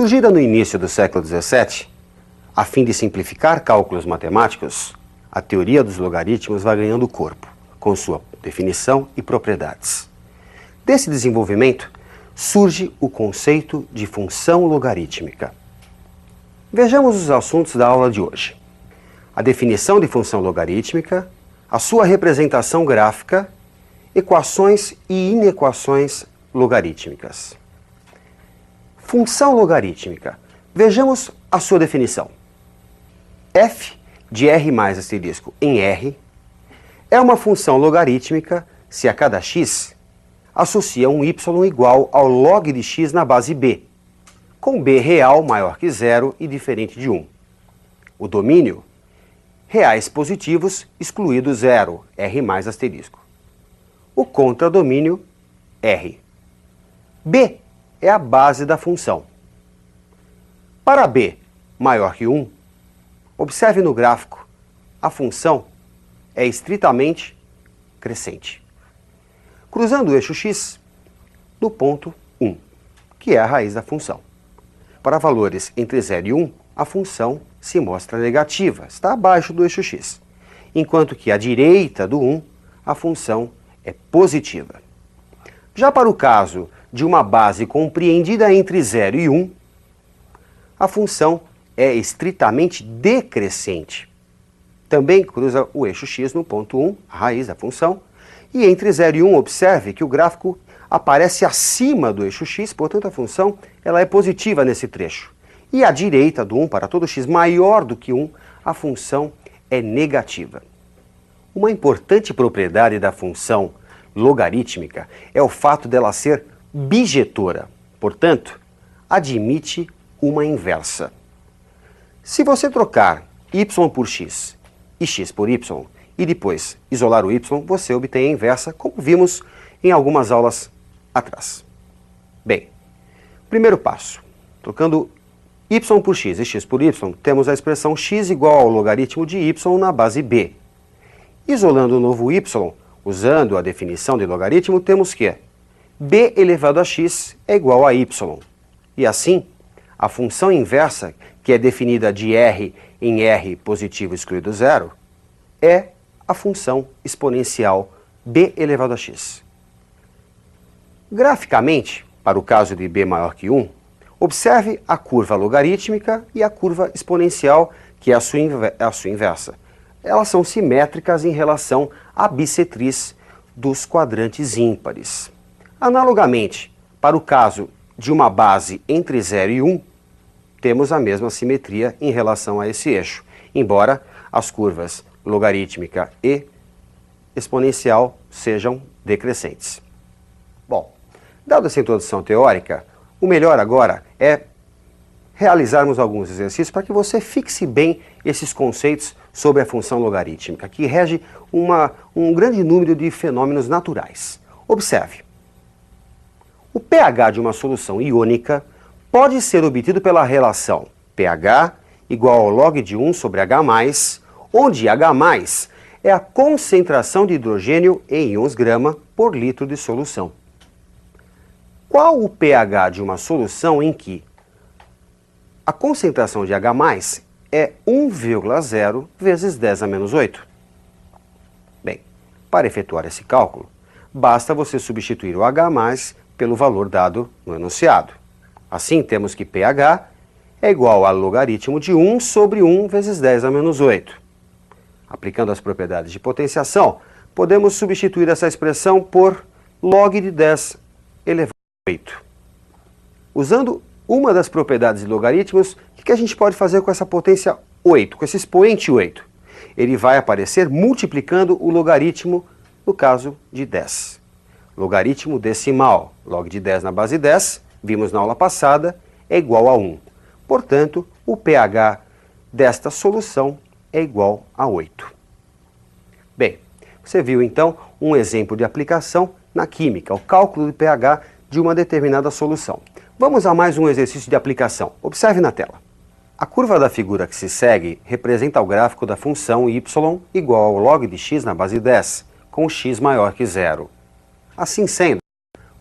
Surgida no início do século XVII, a fim de simplificar cálculos matemáticos, a teoria dos logaritmos vai ganhando corpo, com sua definição e propriedades. Desse desenvolvimento, surge o conceito de função logarítmica. Vejamos os assuntos da aula de hoje. A definição de função logarítmica, a sua representação gráfica, equações e inequações logarítmicas. Função logarítmica. Vejamos a sua definição. F de R mais asterisco em R é uma função logarítmica se a cada x associa um y igual ao log de x na base b, com b real maior que zero e diferente de 1. O domínio, reais positivos excluído zero, R mais asterisco. O contradomínio, R. B é a base da função. Para b maior que 1, observe no gráfico, a função é estritamente crescente, cruzando o eixo x no ponto 1, que é a raiz da função. Para valores entre 0 e 1, a função se mostra negativa, está abaixo do eixo x, enquanto que à direita do 1, a função é positiva. Já para o caso de uma base compreendida entre 0 e 1, a função é estritamente decrescente. Também cruza o eixo x no ponto 1, a raiz da função, e entre 0 e 1 observe que o gráfico aparece acima do eixo x, portanto a função ela é positiva nesse trecho. E à direita do 1, para todo x maior do que 1, a função é negativa. Uma importante propriedade da função logarítmica é o fato dela ser bijetora, portanto, admite uma inversa. Se você trocar y por x e x por y e depois isolar o y, você obtém a inversa, como vimos em algumas aulas atrás. Bem, primeiro passo, trocando y por x e x por y, temos a expressão x igual ao logaritmo de y na base b. Isolando o novo y, usando a definição de logaritmo, temos que b elevado a x é igual a y. E assim, a função inversa, que é definida de r em r positivo excluído zero, é a função exponencial b elevado a x. Graficamente, para o caso de b maior que 1, observe a curva logarítmica e a curva exponencial, que é a sua inversa. Elas são simétricas em relação à bissetriz dos quadrantes ímpares. Analogamente, para o caso de uma base entre 0 e 1, temos a mesma simetria em relação a esse eixo, embora as curvas logarítmica e exponencial sejam decrescentes. Bom, dada essa introdução teórica, o melhor agora é realizarmos alguns exercícios para que você fixe bem esses conceitos sobre a função logarítmica, que rege um grande número de fenômenos naturais. Observe. O pH de uma solução iônica pode ser obtido pela relação pH igual ao log de 1 sobre H+, onde H+ é a concentração de hidrogênio em íons grama por litro de solução. Qual o pH de uma solução em que a concentração de H+ é 1,0 vezes 10 a menos 8? Bem, para efetuar esse cálculo, basta você substituir o H+ pelo valor dado no enunciado. Assim, temos que pH é igual ao logaritmo de 1 sobre 1 vezes 10 a menos 8. Aplicando as propriedades de potenciação, podemos substituir essa expressão por log de 10 elevado a 8. Usando uma das propriedades de logaritmos, o que a gente pode fazer com essa potência 8, com esse expoente 8? Ele vai aparecer multiplicando o logaritmo, no caso de 10. Logaritmo decimal, log de 10 na base 10, vimos na aula passada, é igual a 1. Portanto, o pH desta solução é igual a 8. Bem, você viu então um exemplo de aplicação na química, o cálculo de pH de uma determinada solução. Vamos a mais um exercício de aplicação. Observe na tela. A curva da figura que se segue representa o gráfico da função y igual ao log de x na base 10, com x maior que zero. Assim sendo,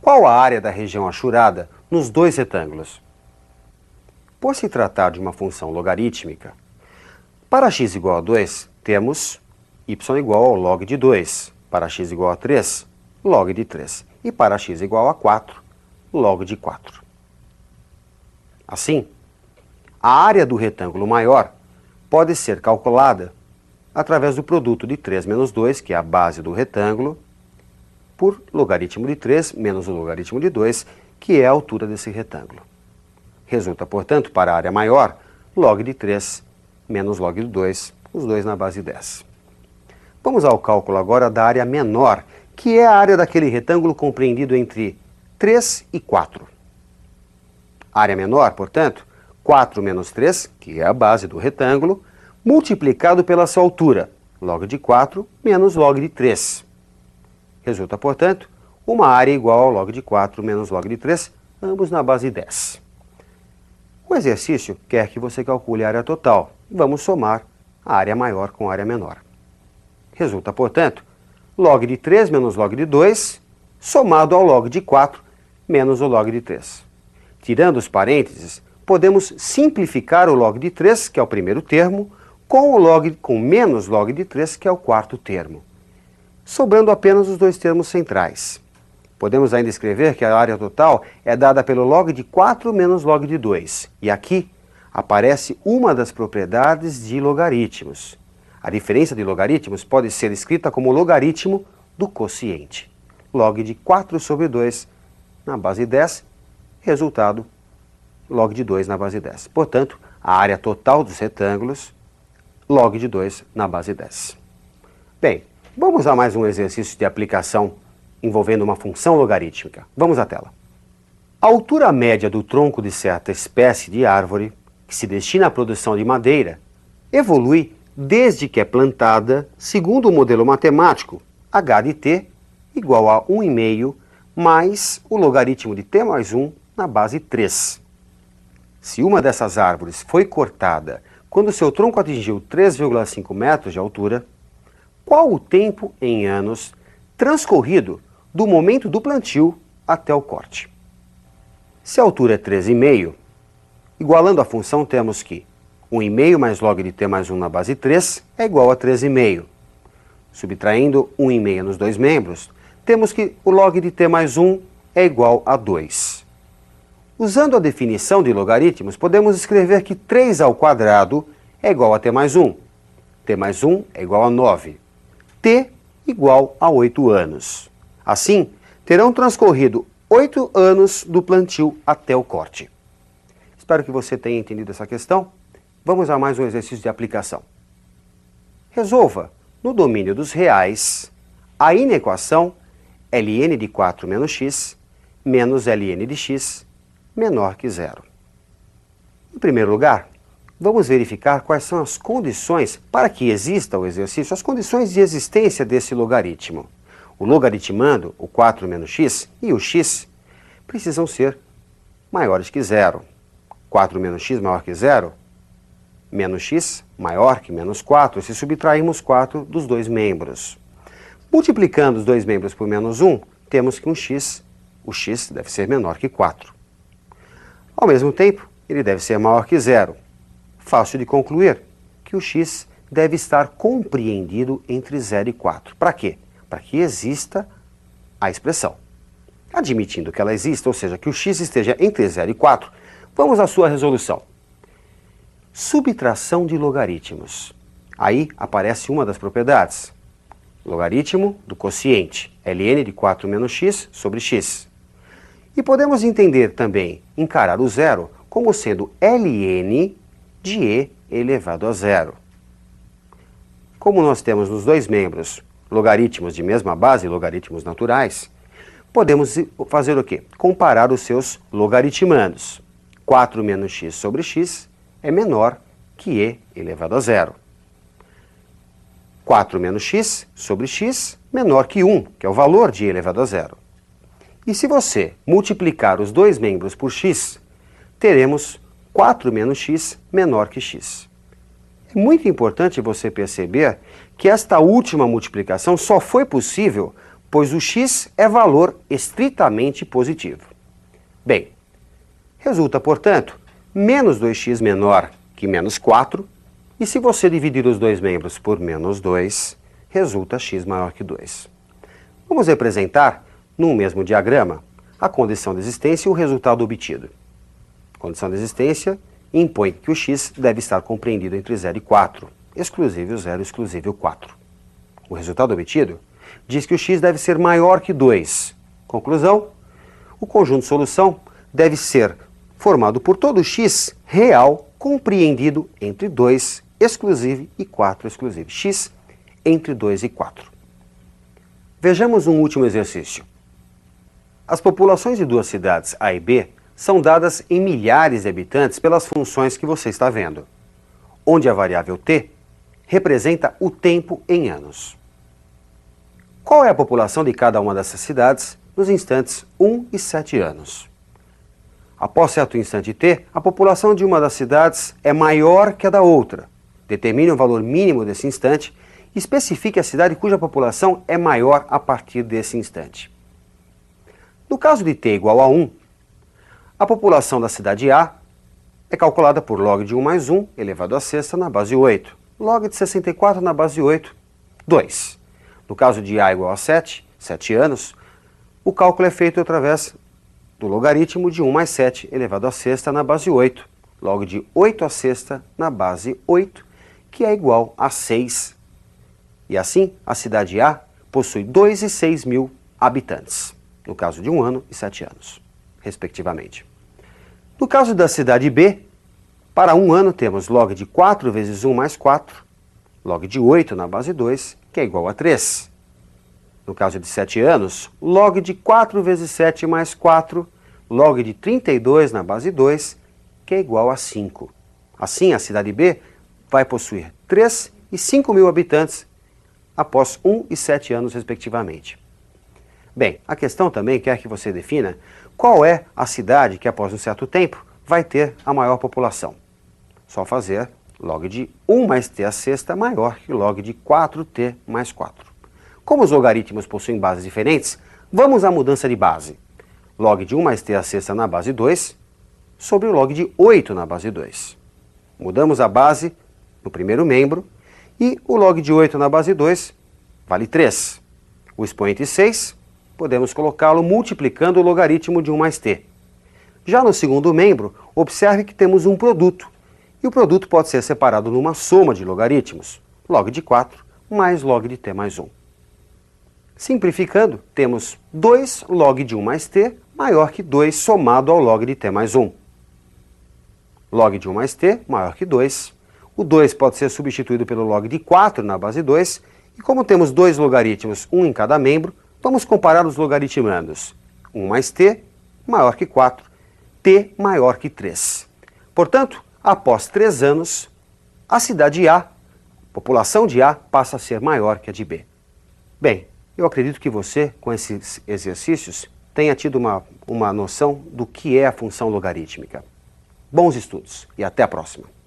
qual a área da região achurada nos dois retângulos? Por se tratar de uma função logarítmica, para x igual a 2, temos y igual ao log de 2. Para x igual a 3, log de 3. E para x igual a 4, log de 4. Assim, a área do retângulo maior pode ser calculada através do produto de 3 menos 2, que é a base do retângulo, por logaritmo de 3 menos o logaritmo de 2, que é a altura desse retângulo. Resulta, portanto, para a área maior, log de 3 menos log de 2, os dois na base 10. Vamos ao cálculo agora da área menor, que é a área daquele retângulo compreendido entre 3 e 4. Área menor, portanto, 4 menos 3, que é a base do retângulo, multiplicado pela sua altura, log de 4 menos log de 3. Resulta, portanto, uma área igual ao log de 4 menos log de 3, ambos na base 10. O exercício quer que você calcule a área total. Vamos somar a área maior com a área menor. Resulta, portanto, log de 3 menos log de 2, somado ao log de 4 menos o log de 3. Tirando os parênteses, podemos simplificar o log de 3, que é o primeiro termo, com menos log de 3, que é o quarto termo, sobrando apenas os dois termos centrais. Podemos ainda escrever que a área total é dada pelo log de 4 menos log de 2. E aqui aparece uma das propriedades de logaritmos. A diferença de logaritmos pode ser escrita como logaritmo do quociente. Log de 4 sobre 2 na base 10, resultado, log de 2 na base 10. Portanto, a área total dos retângulos, log de 2 na base 10. Bem, vamos a mais um exercício de aplicação envolvendo uma função logarítmica. Vamos à tela. A altura média do tronco de certa espécie de árvore, que se destina à produção de madeira, evolui desde que é plantada segundo o modelo matemático h de t igual a 1,5 mais o logaritmo de t mais 1 na base 3. Se uma dessas árvores foi cortada quando seu tronco atingiu 3,5 metros de altura, qual o tempo em anos transcorrido do momento do plantio até o corte? Se a altura é 3,5, igualando a função, temos que 1,5 mais log de t mais 1 na base 3 é igual a 3,5. Subtraindo 1,5 nos dois membros, temos que o log de t mais 1 é igual a 2. Usando a definição de logaritmos, podemos escrever que 3 ao quadrado é igual a t mais 1. T mais 1 é igual a 9. T igual a 8 anos. Assim, terão transcorrido 8 anos do plantio até o corte. Espero que você tenha entendido essa questão. Vamos a mais um exercício de aplicação. Resolva, no domínio dos reais, a inequação ln de 4 menos x menos ln de x menor que zero. Em primeiro lugar, vamos verificar quais são as condições para que exista o exercício, as condições de existência desse logaritmo. O logaritmando, o 4 menos x e o x precisam ser maiores que zero. 4 menos x maior que zero, menos x maior que menos 4, se subtrairmos 4 dos dois membros. Multiplicando os dois membros por menos 1, temos que o x deve ser menor que 4. Ao mesmo tempo, ele deve ser maior que zero. Fácil de concluir que o x deve estar compreendido entre 0 e 4. Para quê? Para que exista a expressão. Admitindo que ela exista, ou seja, que o x esteja entre 0 e 4, vamos à sua resolução. Subtração de logaritmos. Aí aparece uma das propriedades. Logaritmo do quociente, ln de 4 menos x sobre x. E podemos entender também, encarar o zero como sendo ln de e elevado a zero. Como nós temos nos dois membros logaritmos de mesma base, logaritmos naturais, podemos fazer o quê? Comparar os seus logaritmandos. 4 menos x sobre x é menor que e elevado a zero. 4 menos x sobre x menor que 1, que é o valor de e elevado a zero. E se você multiplicar os dois membros por x, teremos 4 menos x menor que x. É muito importante você perceber que esta última multiplicação só foi possível pois o x é valor estritamente positivo. Bem, resulta, portanto, menos 2x menor que menos 4, e se você dividir os dois membros por menos 2, resulta x maior que 2. Vamos representar, num mesmo diagrama, a condição de existência e o resultado obtido. A condição de existência impõe que o x deve estar compreendido entre 0 e 4, exclusivo 0, exclusivo 4. O resultado obtido diz que o x deve ser maior que 2. Conclusão, o conjunto de solução deve ser formado por todo x real compreendido entre 2 exclusivo e 4 exclusivo. X entre 2 e 4. Vejamos um último exercício. As populações de duas cidades A e B são dadas em milhares de habitantes pelas funções que você está vendo, onde a variável t representa o tempo em anos. Qual é a população de cada uma dessas cidades nos instantes 1 e 7 anos? Após certo instante t, a população de uma das cidades é maior que a da outra. Determine o valor mínimo desse instante e especifique a cidade cuja população é maior a partir desse instante. No caso de t igual a 1, a população da cidade A é calculada por log de 1 mais 1 elevado à sexta na base 8. Log de 64 na base 8, 2. No caso de A igual a 7, 7 anos, o cálculo é feito através do logaritmo de 1 mais 7 elevado à sexta na base 8. Log de 8 à sexta na base 8, que é igual a 6. E assim, a cidade A possui 2 e 6 mil habitantes, no caso de 1 ano e 7 anos, respectivamente. No caso da cidade B, para 1 ano temos log de 4 vezes 1 mais 4, log de 8 na base 2, que é igual a 3. No caso de 7 anos, log de 4 vezes 7 mais 4, log de 32 na base 2, que é igual a 5. Assim, a cidade B vai possuir 3 e 5 mil habitantes após 1 e 7 anos, respectivamente. Bem, a questão também quer que você defina qual é a cidade que, após um certo tempo, vai ter a maior população. Só fazer log de 1 mais t à sexta maior que log de 4t mais 4. Como os logaritmos possuem bases diferentes, vamos à mudança de base. Log de 1 mais t à sexta na base 2 sobre o log de 8 na base 2. Mudamos a base no primeiro membro e o log de 8 na base 2 vale 3. O expoente 6 podemos colocá-lo multiplicando o logaritmo de 1 mais t. Já no segundo membro, observe que temos um produto, e o produto pode ser separado numa soma de logaritmos, log de 4 mais log de t mais 1. Simplificando, temos 2 log de 1 mais t maior que 2 somado ao log de t mais 1. Log de 1 mais t maior que 2. O 2 pode ser substituído pelo log de 4 na base 2, e como temos dois logaritmos, um em cada membro, vamos comparar os logaritmandos. 1 mais t maior que 4, t maior que 3. Portanto, após 3 anos, a cidade A, a população de A, passa a ser maior que a de B. Bem, eu acredito que você, com esses exercícios, tenha tido uma noção do que é a função logarítmica. Bons estudos e até a próxima!